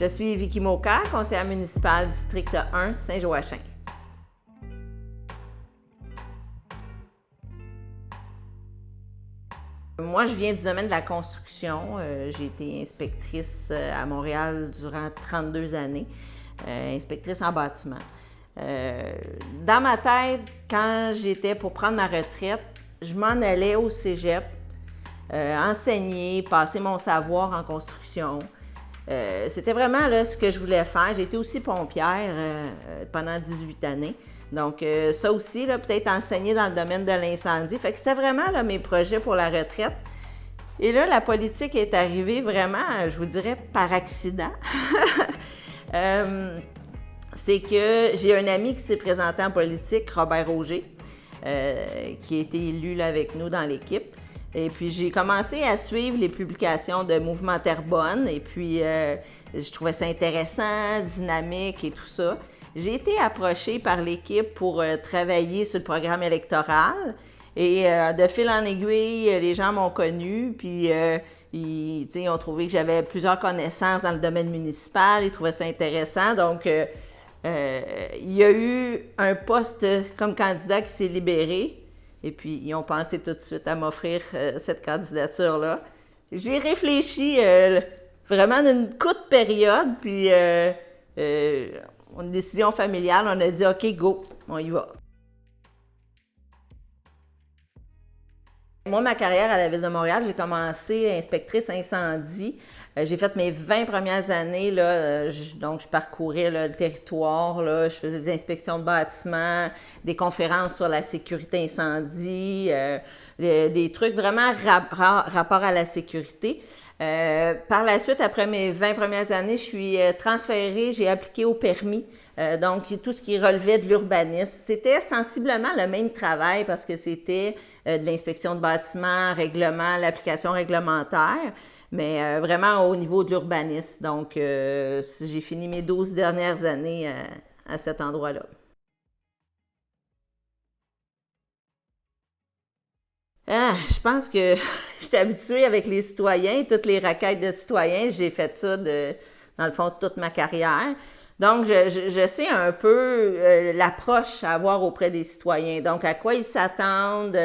Je suis Vicky Moka, conseillère municipale district 1 Saint-Joachim. Moi, je viens du domaine de la construction. J'ai été inspectrice à Montréal durant 32 années, inspectrice en bâtiment. Dans ma tête, quand j'étais pour prendre ma retraite, je m'en allais au cégep, enseigner, passer mon savoir en construction. C'était vraiment là, ce que je voulais faire. J'ai été aussi pompière pendant 18 années. Donc, ça aussi, là, peut-être enseigner dans le domaine de l'incendie. Fait que c'était vraiment là, mes projets pour la retraite. Et là, la politique est arrivée vraiment, je vous dirais, par accident. C'est que j'ai un ami qui s'est présenté en politique, Robert Roger, qui a été élu là, avec nous dans l'équipe. Et puis, j'ai commencé à suivre les publications de Mouvement Terrebonne. Et puis, je trouvais ça intéressant, dynamique et tout ça. J'ai été approchée par l'équipe pour travailler sur le programme électoral. Et de fil en aiguille, les gens m'ont connue. Puis, ils ont trouvé que j'avais plusieurs connaissances dans le domaine municipal. Ils trouvaient ça intéressant. Donc, il y a eu un poste comme candidat qui s'est libéré. Et puis, ils ont pensé tout de suite à m'offrir cette candidature-là. J'ai réfléchi vraiment d'une courte période, puis une décision familiale, on a dit « OK, go, on y va ». Moi, ma carrière à la Ville de Montréal, j'ai commencé inspectrice incendie. J'ai fait mes 20 premières années, là, donc je parcourais là, le territoire, là, je faisais des inspections de bâtiments, des conférences sur la sécurité incendie, des trucs vraiment rapport à la sécurité. Par la suite, après mes 20 premières années, je suis transférée, j'ai appliqué au permis. Donc, tout ce qui relevait de l'urbanisme. C'était sensiblement le même travail parce que c'était de l'inspection de bâtiments, règlement, l'application réglementaire, mais vraiment au niveau de l'urbanisme. Donc, j'ai fini mes 12 dernières années à cet endroit-là. Je pense que je suis habituée avec les citoyens, toutes les requêtes de citoyens. J'ai fait ça, dans le fond, toute ma carrière. Donc, je sais un peu l'approche à avoir auprès des citoyens. Donc, à quoi ils s'attendent,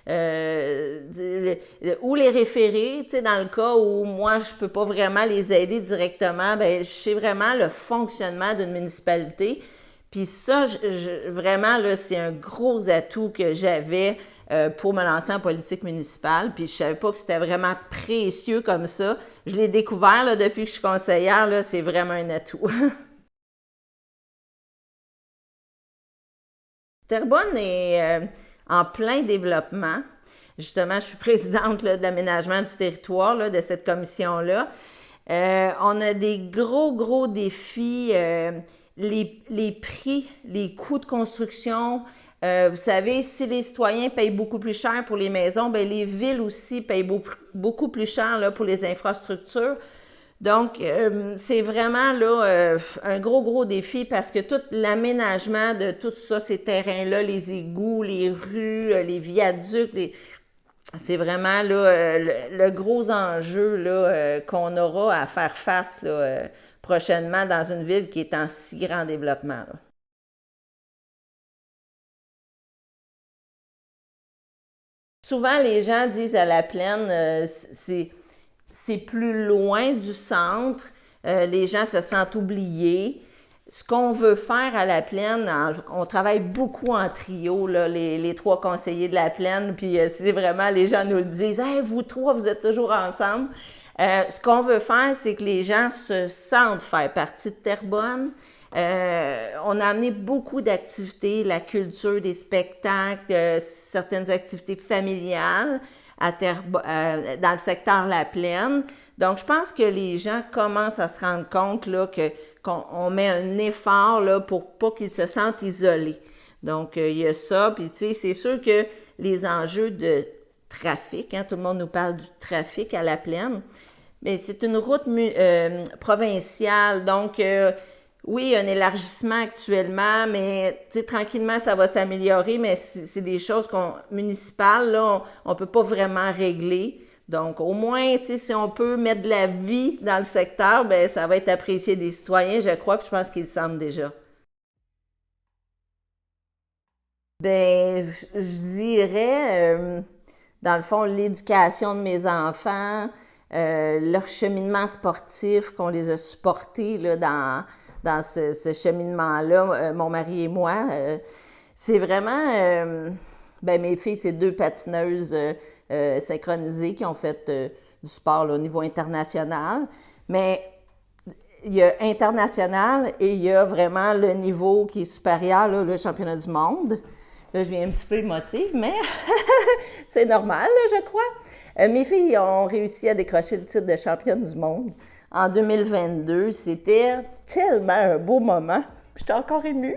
où les référer. Tu sais, dans le cas où moi, je peux pas vraiment les aider directement, ben, je sais vraiment le fonctionnement d'une municipalité. Puis ça, vraiment, là, c'est un gros atout que j'avais pour me lancer en politique municipale. Puis je savais pas que c'était vraiment précieux comme ça. Je l'ai découvert là, depuis que je suis conseillère, là, c'est vraiment un atout. Terrebonne est en plein développement. Justement, je suis présidente là, de l'aménagement du territoire là, de cette commission-là. On a des gros défis. Les prix, les coûts de construction. Vous savez, si les citoyens payent beaucoup plus cher pour les maisons, bien, les villes aussi payent beaucoup plus cher là, pour les infrastructures. Donc, c'est vraiment là un gros défi parce que tout l'aménagement de tout ça, ces terrains-là, les égouts, les rues, les viaducs, c'est vraiment là le gros enjeu là qu'on aura à faire face là, prochainement dans une ville qui est en si grand développement, là. Souvent, les gens disent à la plaine, c'est plus loin du centre, les gens se sentent oubliés. Ce qu'on veut faire à la plaine, on travaille beaucoup en trio, là, les trois conseillers de la plaine, puis c'est vraiment, les gens nous le disent, hey, vous trois, vous êtes toujours ensemble. Ce qu'on veut faire, c'est que les gens se sentent faire partie de Terrebonne. On a amené beaucoup d'activités, la culture, des spectacles, certaines activités familiales dans le secteur La Plaine. Donc, je pense que les gens commencent à se rendre compte là, qu'on met un effort là, pour pas qu'ils se sentent isolés. Donc, il y a ça. Puis, tu sais, c'est sûr que les enjeux de trafic, hein, tout le monde nous parle du trafic à La Plaine, mais c'est une route provinciale. Donc, oui, il y a un élargissement actuellement, mais tranquillement, ça va s'améliorer, mais c'est des choses municipales, là, on ne peut pas vraiment régler. Donc, au moins, tu sais, si on peut mettre de la vie dans le secteur, ben ça va être apprécié des citoyens, je crois, puis je pense qu'ils le sentent déjà. Ben, je dirais, dans le fond, l'éducation de mes enfants, leur cheminement sportif, qu'on les a supportés là, dans ce cheminement-là, mon mari et moi. C'est vraiment, ben, mes filles, c'est deux patineuses synchronisées qui ont fait du sport là, au niveau international. Mais il y a international et il y a vraiment le niveau qui est supérieur, là, le championnat du monde. Là, je viens un petit peu émotive, mais c'est normal, là, je crois. Mes filles ont réussi à décrocher le titre de championne du monde en 2022. C'était tellement un beau moment. J'étais encore émue.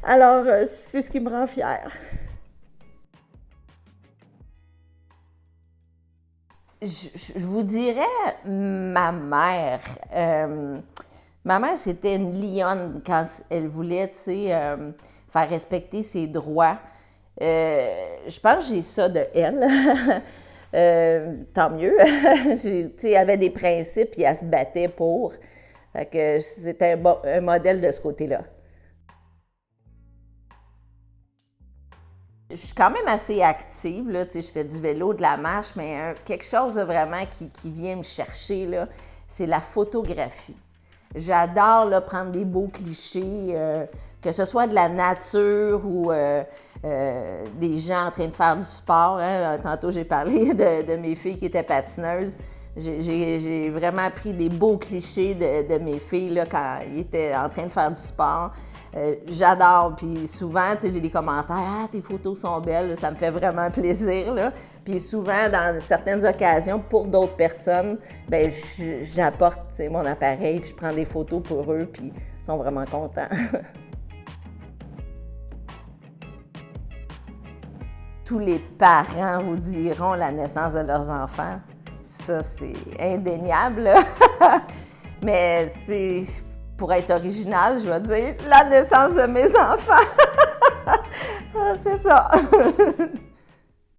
Alors, c'est ce qui me rend fière. Je vous dirais ma mère. Ma mère, c'était une lionne quand elle voulait, tu sais, faire respecter ses droits. Je pense que j'ai ça de elle. Tant mieux. Tu sais, elle avait des principes et elle se battait pour. Fait que c'était un modèle de ce côté-là. Je suis quand même assez active, là, tu sais, je fais du vélo, de la marche, mais quelque chose de vraiment qui vient me chercher, là, c'est la photographie. J'adore là, prendre des beaux clichés, que ce soit de la nature ou des gens en train de faire du sport. Hein. Tantôt, j'ai parlé de mes filles qui étaient patineuses. J'ai vraiment pris des beaux clichés de mes filles là, quand ils étaient en train de faire du sport. J'adore, puis souvent, tu sais, j'ai des commentaires, ah, tes photos sont belles, ça me fait vraiment plaisir, là. Puis souvent, dans certaines occasions, pour d'autres personnes, ben j'apporte, tu sais, mon appareil, puis je prends des photos pour eux, puis ils sont vraiment contents. Tous les parents vous diront la naissance de leurs enfants. Ça, c'est indéniable, là. Mais c'est... Pour être original, je vais dire la naissance de mes enfants. C'est ça.